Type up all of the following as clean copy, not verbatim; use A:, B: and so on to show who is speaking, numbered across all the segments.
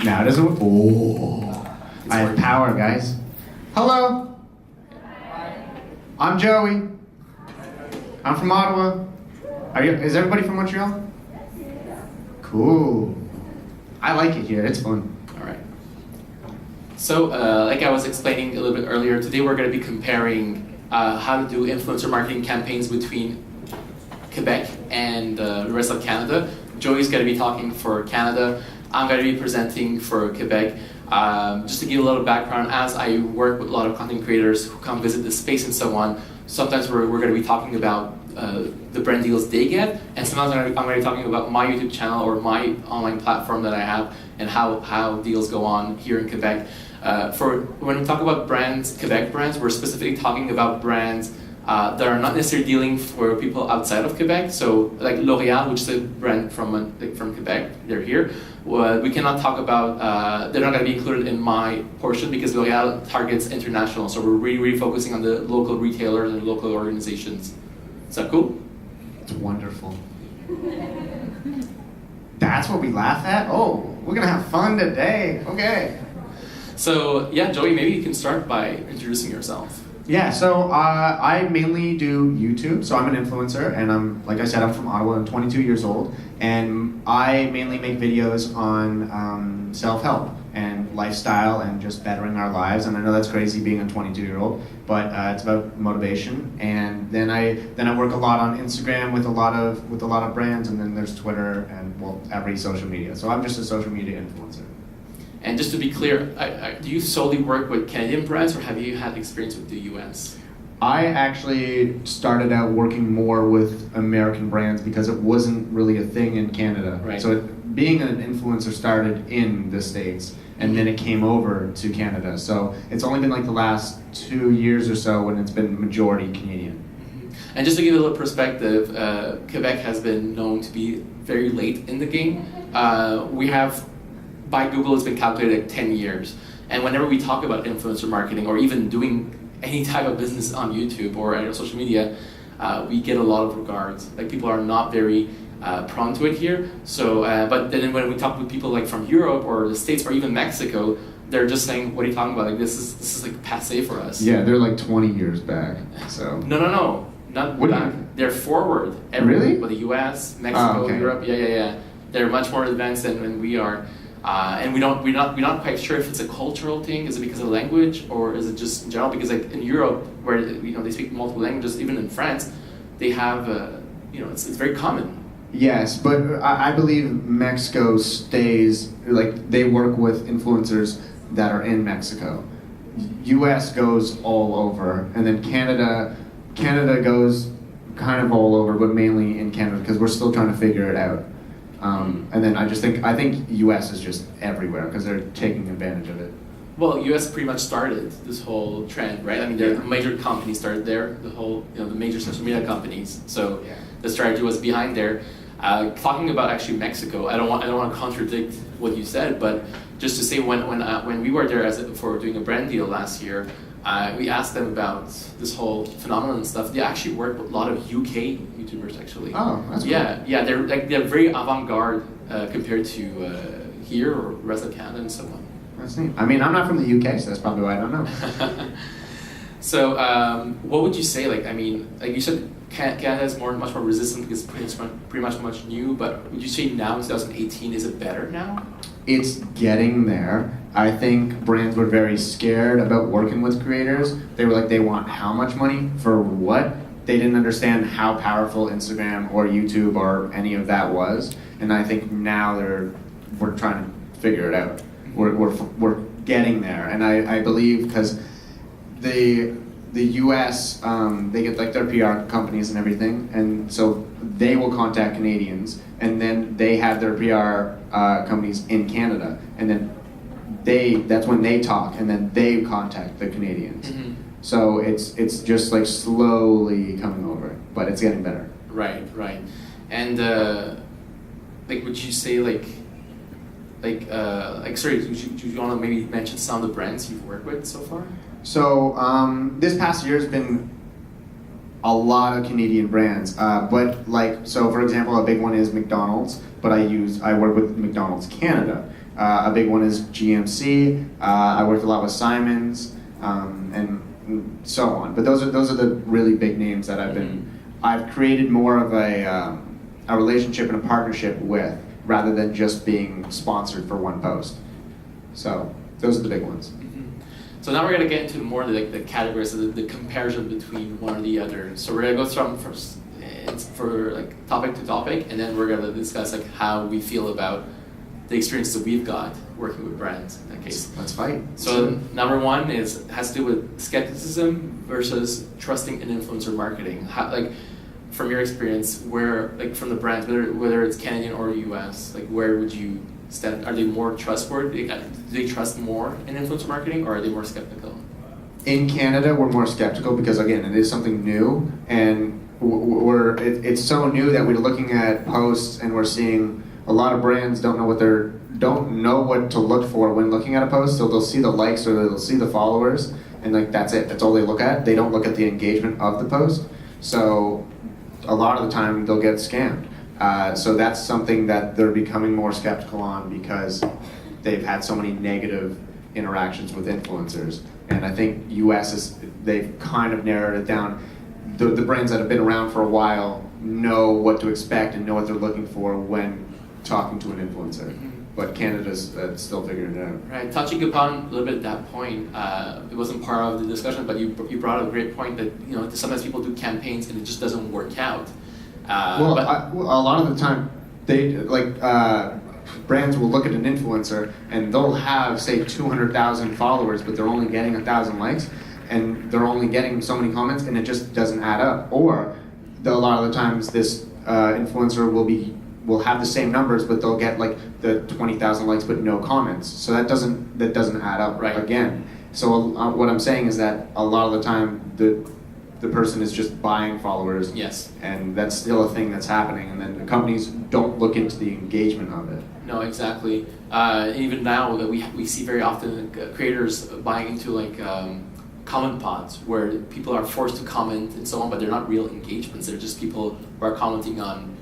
A: Now does it work? Oh, I have power, guys. Hello. I'm Joey. I'm from Ottawa. Is everybody from Montreal? Cool. I like it here. It's fun.
B: All right. So, like I was explaining a little bit earlier, today we're going to be comparing how to do influencer marketing campaigns between Quebec and the rest of Canada. Joey's going to be talking for Canada. I'm going to be presenting for Quebec. Just to give a little background, as I work with a lot of content creators who come visit the space and so on, sometimes we're going to be talking about the brand deals they get, and sometimes I'm going to be talking about my YouTube channel or my online platform that I have and how deals go on here in Quebec. When we talk about brands, Quebec brands, we're specifically talking about brands that are not necessarily dealing for people outside of Quebec. So like L'Oréal, which is a brand from Quebec, they're here. We cannot talk about, they're not going to be included in my portion because L'Oréal targets international. So we're really focusing on the local retailers and local organizations. Is that cool?
A: It's wonderful. That's what we laugh at? Oh, we're going to have fun today. Okay.
B: So yeah, Joey, maybe you can start by introducing yourself.
A: Yeah, so I mainly do YouTube. So I'm an influencer, and like I said, I'm from Ottawa. I'm 22 years old, and I mainly make videos on self-help and lifestyle and just bettering our lives. And I know that's crazy being a 22-year-old, but it's about motivation. And then I work a lot on Instagram with a lot of brands, and then there's Twitter and every social media. So I'm just a social media influencer.
B: And just to be clear, do you solely work with Canadian brands, or have you had experience with the US?
A: I actually started out working more with American brands because it wasn't really a thing in Canada.
B: Right.
A: So being an influencer started in the States, and then it came over to Canada. So it's only been like the last 2 years or so when it's been majority Canadian.
B: Mm-hmm. And just to give a little perspective, Quebec has been known to be very late in the game. We have, by Google, it's been calculated at 10 years. And whenever we talk about influencer marketing or even doing any type of business on YouTube or social media, we get a lot of regards. Like, people are not very prone to it here. So, but then when we talk with people like from Europe or the States or even Mexico, they're just saying, "What are you talking about? Like, this is like passé for us."
A: Yeah, they're like 20 years back. So.
B: No, not
A: what
B: back. They're forward.
A: Really?
B: With the U.S., Mexico,
A: okay.
B: Europe. Yeah. They're much more advanced than we are. And we're not quite sure if it's a cultural thing. Is it because of language, or is it just in general? Because like in Europe, where they speak multiple languages, even in France, they have it's very common.
A: Yes, but I believe Mexico stays, like, they work with influencers that are in Mexico. U.S. goes all over, and then Canada goes kind of all over, but mainly in Canada because we're still trying to figure it out. And then I think U.S. is just everywhere because they're taking advantage of it.
B: Well, U.S. pretty much started this whole trend, right? I mean, the major companies started there. The whole, the major social media companies. So the strategy was behind there. Talking about actually Mexico, I don't want to contradict what you said, but just to say when we were there for doing a brand deal last year, we asked them about this whole phenomenon and stuff. They actually work with a lot of UK YouTubers, actually.
A: Oh, that's cool.
B: Yeah, they're very avant-garde compared to here or the rest of Canada and so on.
A: That's neat. I mean, I'm not from the UK, so that's probably why I don't know.
B: So, what would you say? Like, I mean, like you said, Canada is much more resistant because it's pretty much new. But would you say now in 2018, is it better now?
A: It's getting there. I think brands were very scared about working with creators. They were like, they want how much money for what? They didn't understand how powerful Instagram or YouTube or any of that was. And I think now we're trying to figure it out. We're getting there, and I believe because the U.S. They get like their PR companies and everything, and so they will contact Canadians, and then they have their PR companies in Canada, and then that's when they talk, and then they contact the Canadians. Mm-hmm. So it's just like slowly coming over, but it's getting better.
B: Right. And like, would you say sorry, do you want to maybe mention some of the brands you've worked with so far?
A: So this past year has been a lot of Canadian brands, but so for example, a big one is McDonald's, but I work with McDonald's Canada, A big one is GMC. I worked a lot with Simons, and so on. But those are the really big names that I've created more of a relationship and a partnership with, rather than just being sponsored for one post. So those are the big ones.
B: So now we're going to get into more the categories, the comparison between one or the other. So we're going to go from first for like topic to topic, and then we're going to discuss like how we feel about the experience that we've got working with brands in that case.
A: Let's fight.
B: So number one has to do with skepticism versus trusting in influencer marketing. How, like from your experience, where like from the brands, whether it's Canadian or US, like where would you stand? Are they more trustworthy? Do they trust more in influencer marketing, or are they more skeptical?
A: In Canada, we're more skeptical because, again, it is something new, and it's so new that we're looking at posts and we're seeing a lot of brands don't know what to look for when looking at a post. So they'll see the likes or they'll see the followers, and like that's it. That's all they look at. They don't look at the engagement of the post. So a lot of the time they'll get scammed. So that's something that they're becoming more skeptical on because they've had so many negative interactions with influencers. And I think they've kind of narrowed it down. The brands that have been around for a while know what to expect and know what they're looking for when talking to an influencer. But Canada's still figuring it out.
B: Right. Touching upon a little bit at that point, it wasn't part of the discussion, but you brought up a great point that sometimes people do campaigns and it just doesn't work out.
A: A lot of the time, brands will look at an influencer and they'll have, say, 200,000 followers, but they're only getting 1,000 likes, and they're only getting so many comments, and it just doesn't add up. Or a lot of the times, this influencer will have the same numbers, but they'll get like the 20,000 likes but no comments. So that doesn't add up again. So what I'm saying is that a lot of the time, the person is just buying followers.
B: Yes.
A: And that's still a thing that's happening, and then the companies don't look into the engagement of it.
B: No, exactly. Even now that we see very often creators buying into like comment pods where people are forced to comment and so on, but they're not real engagements. They're just people who are commenting on,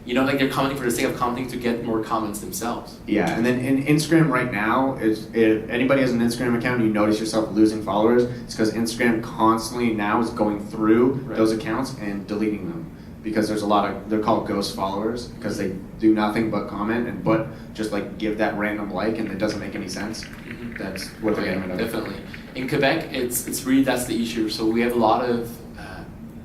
B: like they're commenting for the sake of commenting to get more comments themselves.
A: Yeah, and then in Instagram right now, if anybody has an Instagram account and you notice yourself losing followers, it's because Instagram constantly now is going through those accounts and deleting them. Because there's they're called ghost followers, because they do nothing but comment but just like give that random like, and it doesn't make any sense. That's what they're getting rid of.
B: Definitely. In Quebec, it's really, that's the issue. So we have a lot of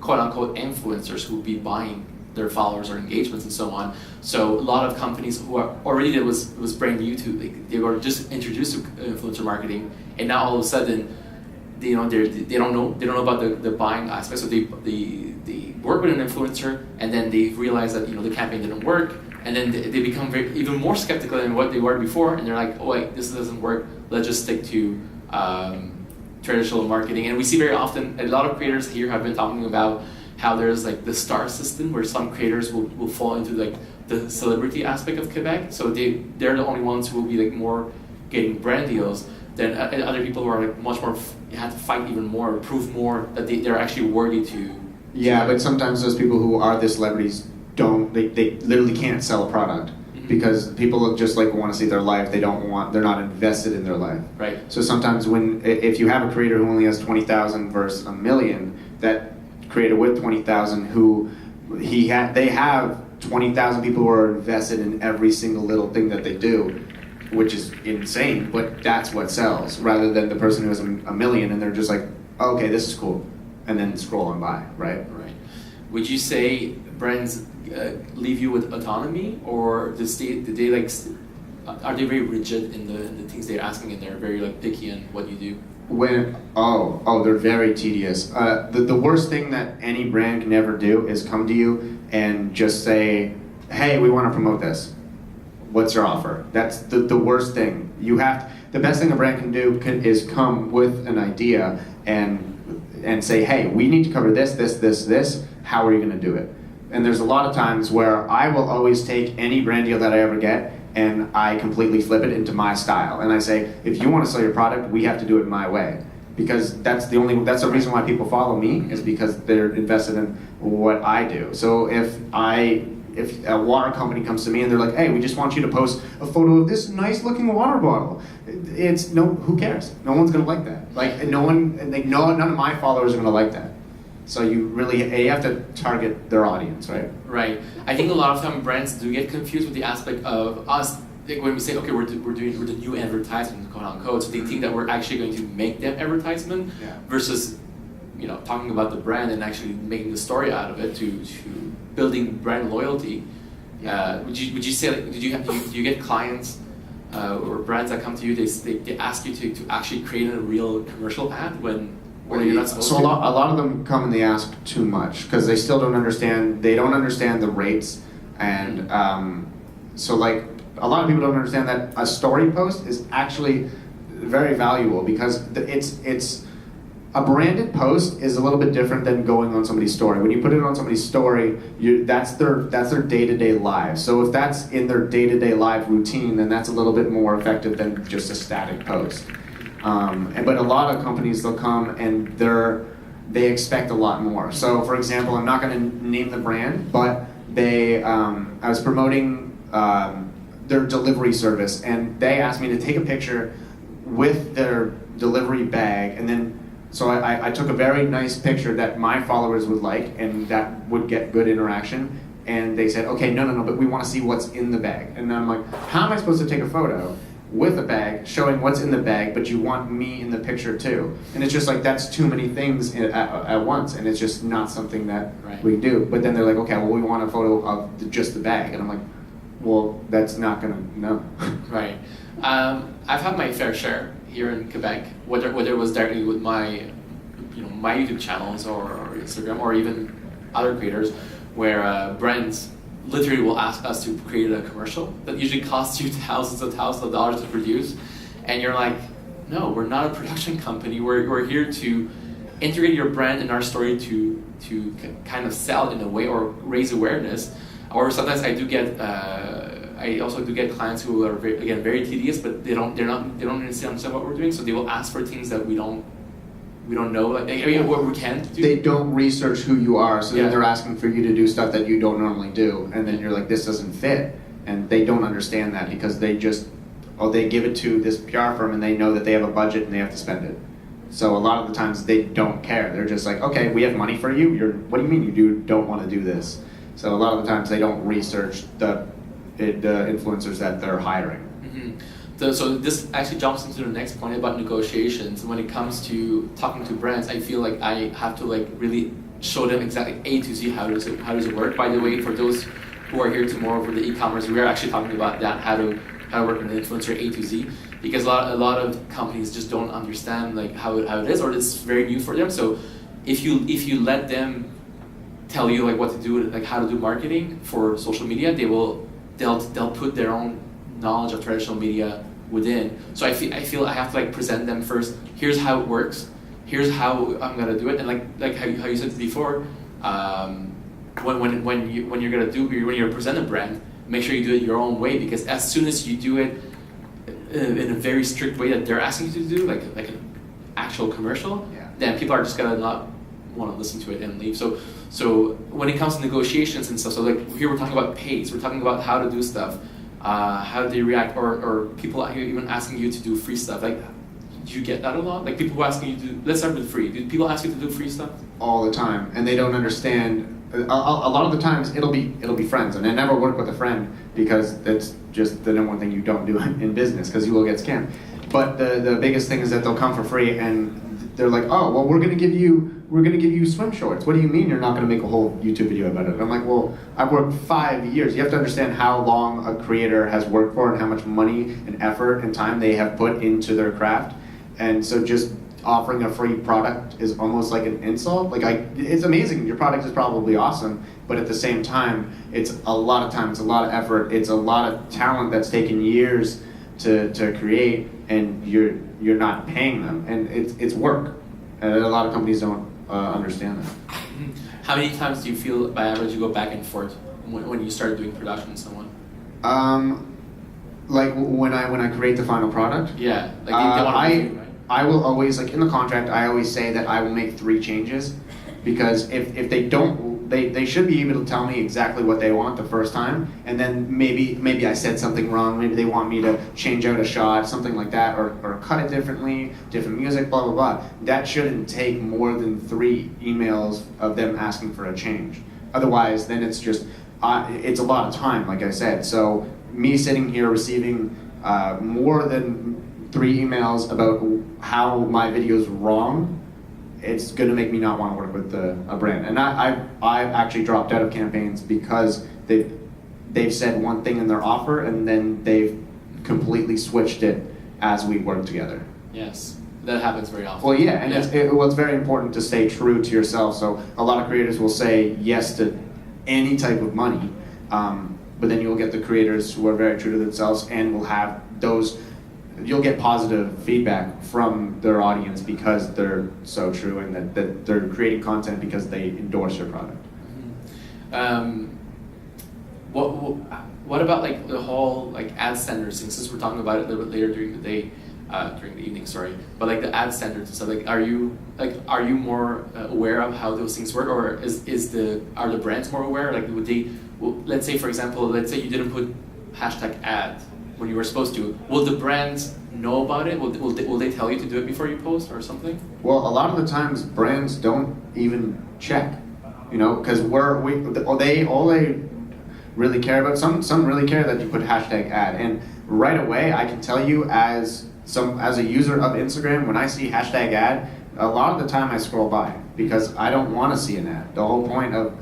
B: quote unquote influencers who will be buying their followers or engagements and so on. So a lot of companies who are already that was brand new to, they were just introduced to influencer marketing, and now all of a sudden, they don't know about the buying aspect. So they work with an influencer, and then they realize that the campaign didn't work, and then they become even more skeptical than what they were before, and they're like, oh wait, this doesn't work. Let's just stick to traditional marketing. And we see very often a lot of creators here have been talking about how there's like the star system where some creators will fall into like the celebrity aspect of Quebec. So they're the only ones who will be like more getting brand deals than other people who are like much more, you have to fight even more, prove more that they're actually worthy to.
A: Yeah, but sometimes those people who are the celebrities they literally can't sell a product because people just like want to see their life. They're not invested in their life.
B: Right.
A: So sometimes if you have a creator who only has 20,000 versus 1 million, that creator with 20,000 they have 20,000 people who are invested in every single little thing that they do, which is insane, but that's what sells, rather than the person who has 1 million and they're just like, oh, okay, this is cool, and then scroll on by, right?
B: Right. Would you say brands leave you with autonomy, or are they very rigid in the things they're asking, and they're very like picky on what you do? They're very tedious. The worst thing that any brand can ever do is come to you and just say, hey, we want to promote this. What's your offer? That's the worst thing. The best thing a brand can do is come with an idea and say, hey, we need to cover this. How are you going to do it? And there's a lot of times where I will always take any brand deal that I ever get and I completely flip it into my style. And I say, if you want to sell your product, we have to do it my way. Because that's the reason why people follow me, is because they're invested in what I do. So if I
A: if a water company comes to me and they're like, hey, we just want you to post a photo of this nice looking water bottle, it's no, who cares? No one's gonna like that. Like none of my followers are gonna like that. So you have to target their audience, right?
B: Right. I think a lot of time brands do get confused with the aspect of us. Like when we say, okay, we're the new advertisement, quote unquote, so they think that we're actually going to make them advertisement, versus, talking about the brand and actually making the story out of it to building brand loyalty. Would you say, like, do you get clients or brands that come to you? They ask you to actually create a real commercial ad when you're not supposed to?
A: So a lot of them come and they ask too much because they still don't understand. They don't understand the rates, and so like. A lot of people don't understand that a story post is actually very valuable because it's a branded post is a little bit different than going on somebody's story. When you put it on somebody's story, that's their day-to-day lives. So if that's in their day-to-day live routine, then that's a little bit more effective than just a static post. But a lot of companies, they'll come and they expect a lot more. So for example, I'm not going to name the brand, but I was promoting their delivery service, and they asked me to take a picture with their delivery bag, and then so I took a very nice picture that my followers would like and that would get good interaction, and they said, okay, no, but we want to see what's in the bag. And then I'm like, how am I supposed to take a photo with a bag showing what's in the bag, but you want me in the picture too? And it's just like, that's too many things at once, and it's just not something that we do. But then they're like, okay, well, we want a photo of just the bag, and I'm like, well, that's not gonna, no.
B: Right. I've had my fair share here in Quebec, whether it was directly with my YouTube channels or Instagram or even other creators, where brands literally will ask us to create a commercial that usually costs you thousands of dollars to produce, and you're like, no, we're not a production company. We're here to integrate your brand in our story to kind of sell in a way or raise awareness. Or sometimes I also do get clients who are very tedious, but they don't understand what we're doing, so they will ask for things that we don't know, like what we can't do.
A: They don't research who you are, so then they're asking for you to do stuff that you don't normally do, and then you're like, this doesn't fit, and they don't understand that because they give it to this PR firm and they know that they have a budget and they have to spend it. So a lot of the times they don't care. They're just like, okay, we have money for you. What do you mean you don't want to do this? So a lot of the times they don't research the influencers that they're hiring.
B: Mm-hmm. So this actually jumps into the next point about negotiations. When it comes to talking to brands, I feel like I have to really show them exactly A to Z how does it work. By the way, for those who are here tomorrow for the e-commerce, we are actually talking about that, how to work with an influencer A to Z, because a lot of companies just don't understand how it is, or it's very new for them. So if you let them tell you what to do, how to do marketing for social media, they'll put their own knowledge of traditional media within. So I feel I have to present them first. Here's how it works. Here's how I'm gonna do it. And like how you said before, when you present a brand, make sure you do it your own way, because as soon as you do it in a very strict way that they're asking you to do, like an actual commercial, then people are just gonna not want to listen to it and leave. So when it comes to negotiations and stuff, so here we're talking about pays, we're talking about how to do stuff, how do they react, or people even asking you to do free stuff. Do you get that a lot? People who asking you to, let's start with free. Do people ask you to do free stuff?
A: All the time, and they don't understand. A lot of the times it'll be friends, and I never work with a friend because that's just the number one thing you don't do in business, because you will get scammed. But the biggest thing is that they'll come for free, and they're like, oh, well, we're gonna give you swim shorts. What do you mean you're not gonna make a whole YouTube video about it? I'm like, well, I've worked 5 years. You have to understand how long a creator has worked for and how much money and effort and time they have put into their craft. And so just offering a free product is almost like an insult. It's amazing. Your product is probably awesome, but at the same time, it's a lot of time, it's a lot of effort, it's a lot of talent that's taken years to create, and you're not paying them, and it's work. And a lot of companies don't understand that.
B: How many times do you feel, by average, you go back and forth when you start doing production with someone?
A: When I create the final product.
B: Yeah, they want to review, right?
A: I will always, in the contract, I always say that I will make 3 changes, because if they don't they should be able to tell me exactly what they want the first time, and then maybe I said something wrong, maybe they want me to change out a shot, something like that, or cut it differently, different music, blah, blah, blah. That shouldn't take more than 3 emails of them asking for a change. Otherwise, then it's just, it's a lot of time, like I said. So me sitting here receiving more than 3 emails about how my video is wrong, it's going to make me not want to work with a brand. And I've actually dropped out of campaigns because they've said one thing in their offer and then they've completely switched it as we work together.
B: Yes, that happens very often.
A: Well, yeah, and it's very important to stay true to yourself. So a lot of creators will say yes to any type of money, but then you'll get the creators who are very true to themselves and will have those. You'll get positive feedback from their audience because they're so true and that they're creating content because they endorse your product.
B: Mm-hmm. What about like the whole like ad standards thing? Since we're talking about it a little bit later during the day, during the evening, sorry. But like the ad standards and stuff, like are you more aware of how those things work, or are the brands more aware? Like would they? Let's say for example, let's say you didn't put #ad when you were supposed to. Will the brands know about it? Will they tell you to do it before you post or something?
A: Well, a lot of the times brands don't even check, because all they really care about, some really care that you put #ad, and right away I can tell you as a user of Instagram, when I see #ad, a lot of the time I scroll by because I don't want to see an ad. The whole point of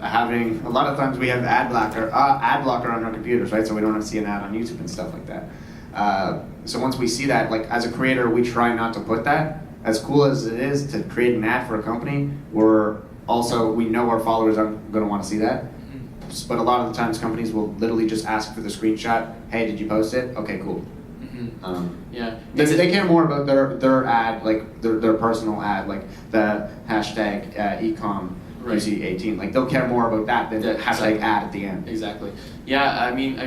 A: having, a lot of times we have ad blocker on our computers, right? So we don't have to see an ad on YouTube and stuff like that. So once we see that, like as a creator, we try not to put that. As cool as it is to create an ad for a company, we know our followers aren't going to want to see that. Mm-hmm. But a lot of the times companies will literally just ask for the screenshot. Hey, did you post it? Okay, cool.
B: Mm-hmm. Yeah.
A: They care more about their ad, like their personal ad, like the #ECommerce.
B: Right.
A: UC18, like they'll care more about that than #ad at the end.
B: Exactly. Yeah, I mean,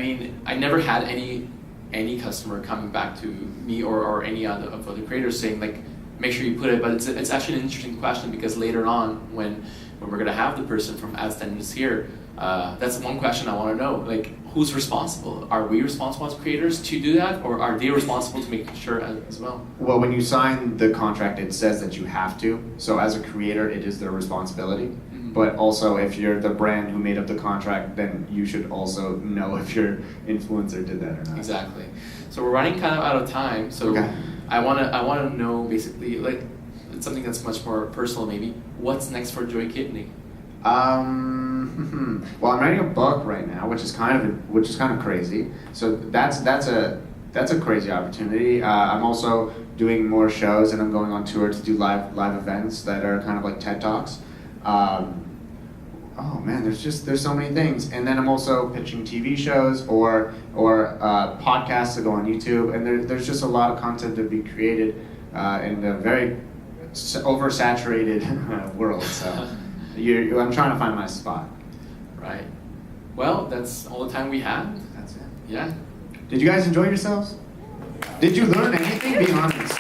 B: I never had any customer coming back to me or any other creators saying like, make sure you put it. But it's actually an interesting question because later on, when we're gonna have the person from ad standards here, that's one question I want to know. Like, who's responsible? Are we responsible as creators to do that, or are they responsible to make sure as well?
A: Well, when you sign the contract, it says that you have to. So as a creator, it is their responsibility. Mm-hmm. But also, if you're the brand who made up the contract, then you should also know if your influencer did that or not.
B: Exactly. So we're running kind of out of time. So okay. I wanna know basically, like, it's something that's much more personal maybe. What's next for Joy Kidney?
A: Well, I'm writing a book right now, which is kind of crazy. So that's a crazy opportunity. I'm also doing more shows, and I'm going on tour to do live events that are kind of like TED Talks. Oh man, there's so many things. And then I'm also pitching TV shows or podcasts to go on YouTube. And there's just a lot of content to be created in a very oversaturated world. So. I'm trying to find my spot.
B: Right. Well, that's all the time we have.
A: That's it.
B: Yeah.
A: Did you guys enjoy yourselves? Did you learn anything? Be honest.